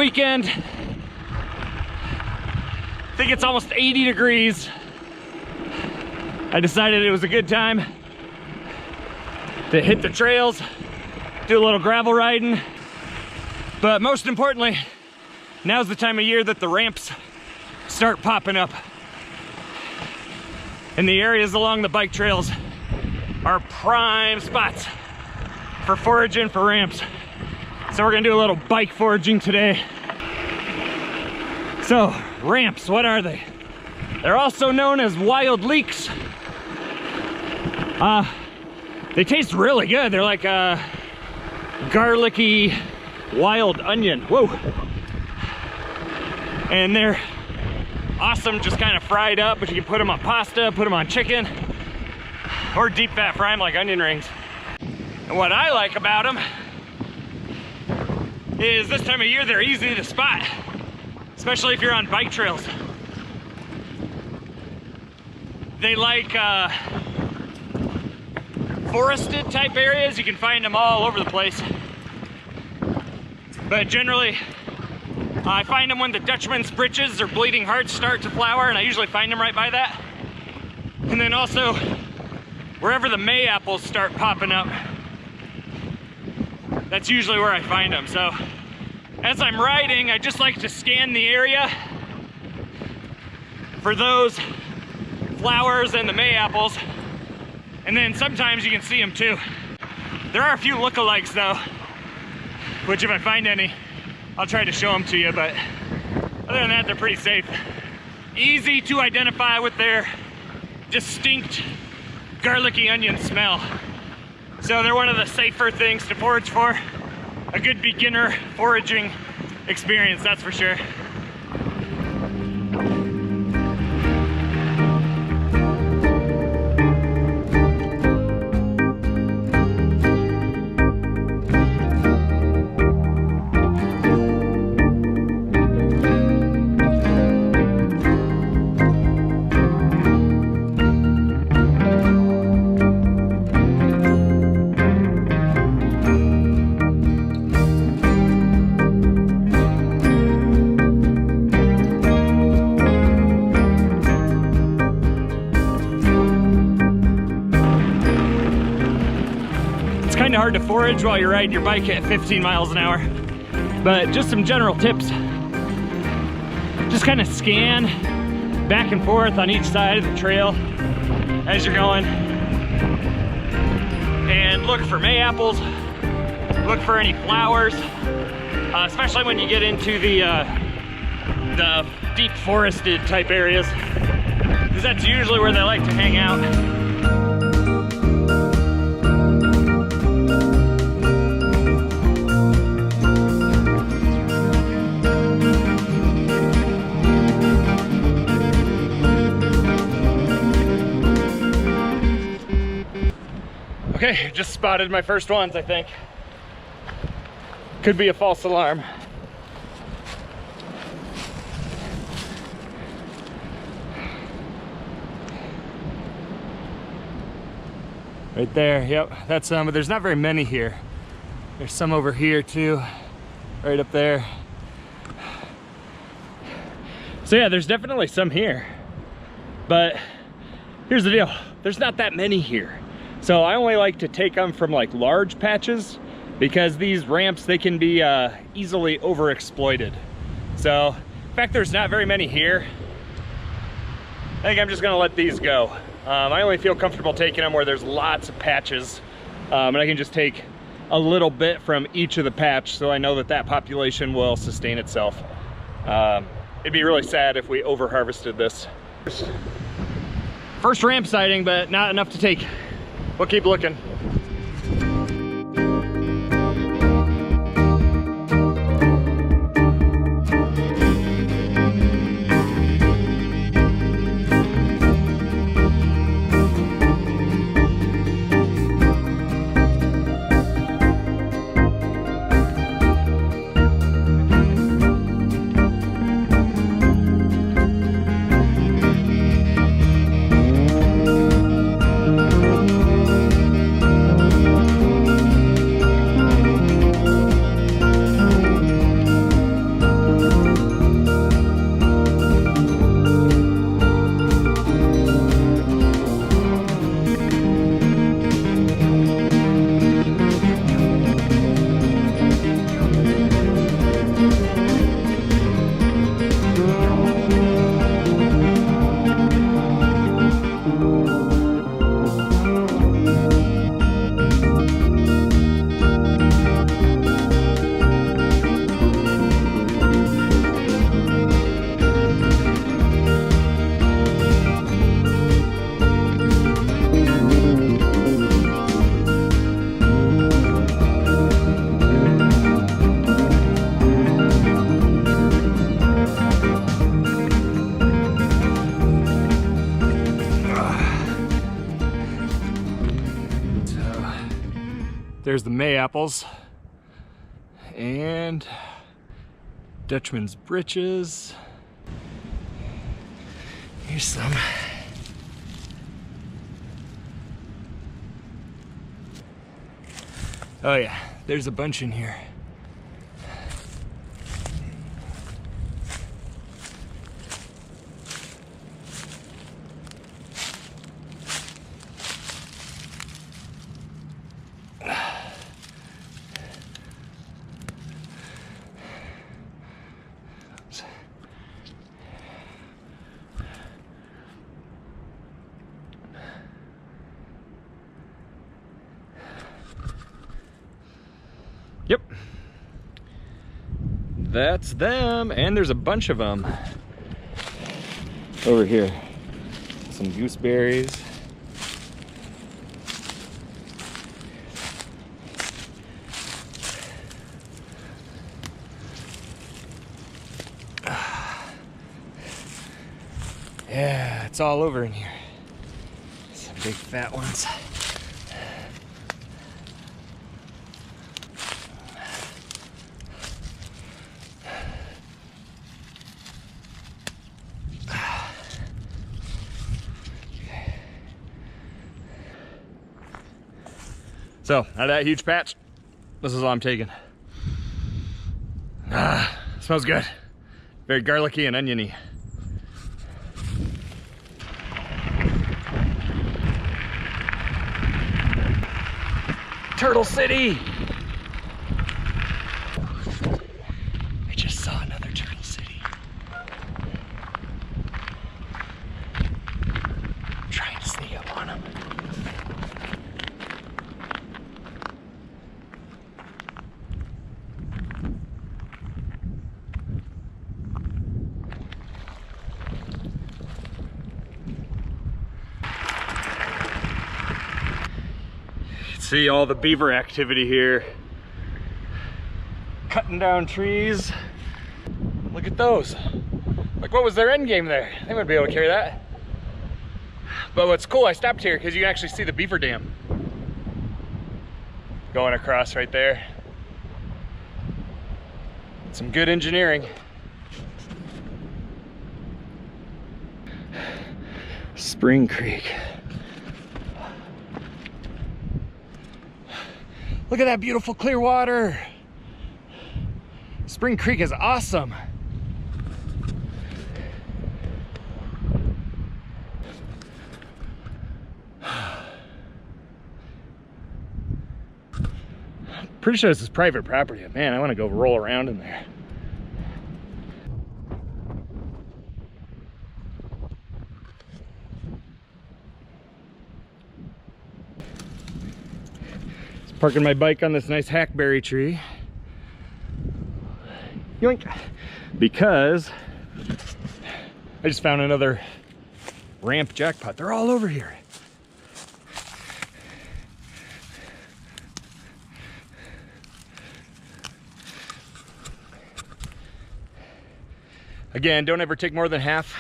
weekend. I think it's almost 80 degrees. I decided it was a good time to hit the trails, do a little gravel riding. But most importantly, now's the time of year that the ramps start popping up. And the areas along the bike trails are prime spots for foraging for ramps. So we're gonna do a little bike foraging today. So, ramps, what are they? They're also known as wild leeks. They taste really good. They're like a garlicky wild onion. Whoa. And they're awesome just kind of fried up, but you can put them on pasta, put them on chicken, or deep fat fry them like onion rings. And what I like about them is this time of year they're easy to spot, especially if you're on bike trails. They like forested type areas. You can find them all over the place. But generally, I find them when the Dutchman's britches or bleeding hearts start to flower, and I usually find them right by that. And then also, wherever the May apples start popping up, that's usually where I find them. So, as I'm riding, I just like to scan the area for those flowers and the May apples. And then sometimes you can see them too. There are a few lookalikes though, which if I find any, I'll try to show them to you, but other than that, they're pretty safe. Easy to identify with their distinct garlicky onion smell. So they're one of the safer things to forage for. A good beginner foraging experience, that's for sure. Kind of hard to forage while you're riding your bike at 15 miles an hour, but just some general tips. Just kind of scan back and forth on each side of the trail as you're going, and look for May apples, look for any flowers, especially when you get into the deep forested type areas, because that's usually where they like to hang out. Okay, just spotted my first ones, I think. Could be a false alarm. Right there, yep, that's but there's not very many here. There's some over here too, right up there. So yeah, there's definitely some here. But here's the deal, there's not that many here. So I only like to take them from like large patches, because these ramps, they can be easily overexploited. So, in fact, there's not very many here. I think I'm just gonna let these go. I only feel comfortable taking them where there's lots of patches, and I can just take a little bit from each of the patch, so I know that that population will sustain itself. It'd be really sad if we over harvested this. First ramp sighting, but not enough to take. We'll keep looking. There's the May apples. And Dutchman's britches. Here's some. Oh yeah, there's a bunch in here. Yep, that's them, and there's a bunch of them over here. Some gooseberries. Yeah, it's all over in here. Some big fat ones. So, out of that huge patch, this is all I'm taking. Smells good. Very garlicky and oniony. Turtle City! I just saw another Turtle City. I'm trying to sneak up on them. See all the beaver activity here. Cutting down trees. Look at those. Like, what was their end game there? They wouldn't be able to carry that. But what's cool, I stopped here because you can actually see the beaver dam going across right there. Some good engineering. Spring Creek. Look at that beautiful clear water. Spring Creek is awesome. Pretty sure this is private property. Man, I want to go roll around in there. Parking my bike on this nice hackberry tree. Yoink! Because I just found another ramp jackpot. They're all over here. Again, don't ever take more than half.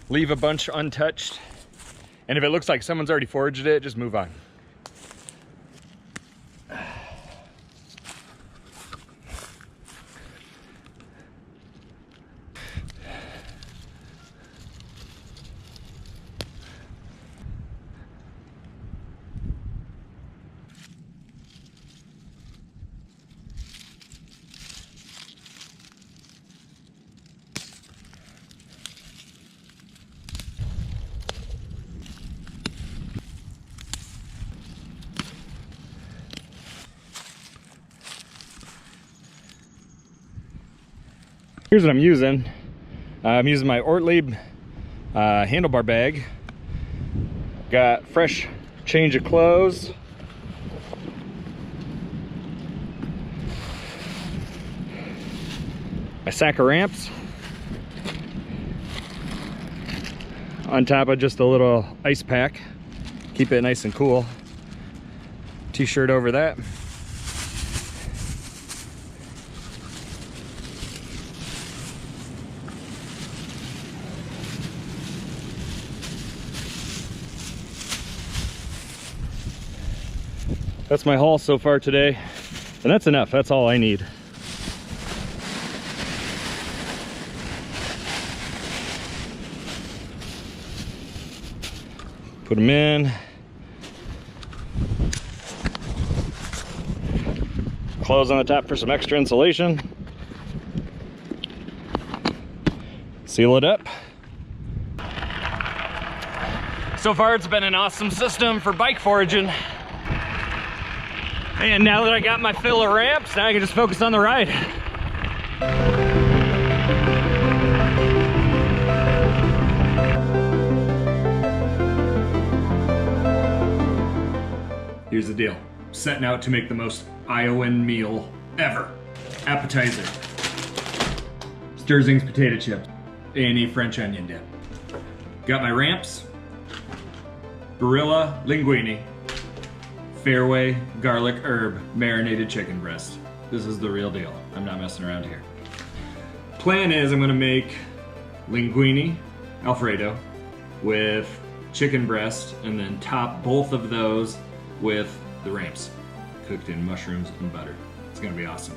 Leave a bunch untouched. And if it looks like someone's already foraged it, just move on. Here's what I'm using. I'm using my Ortlieb handlebar bag. Got fresh change of clothes. My sack of ramps. On top of just a little ice pack. Keep it nice and cool. T-shirt over that. That's my haul so far today. And that's enough, that's all I need. Put them in. Close on the top for some extra insulation. Seal it up. So far it's been an awesome system for bike foraging. And now that I got my fill of ramps, now I can just focus on the ride. Here's the deal. Setting out to make the most Iowan meal ever. Appetizer. Sturzing's potato chips. A&E French onion dip. Got my ramps. Barilla linguine. Fairway garlic herb marinated chicken breast. This is the real deal. I'm not messing around here. Plan is I'm gonna make linguine Alfredo with chicken breast and then top both of those with the ramps cooked in mushrooms and butter. It's gonna be awesome.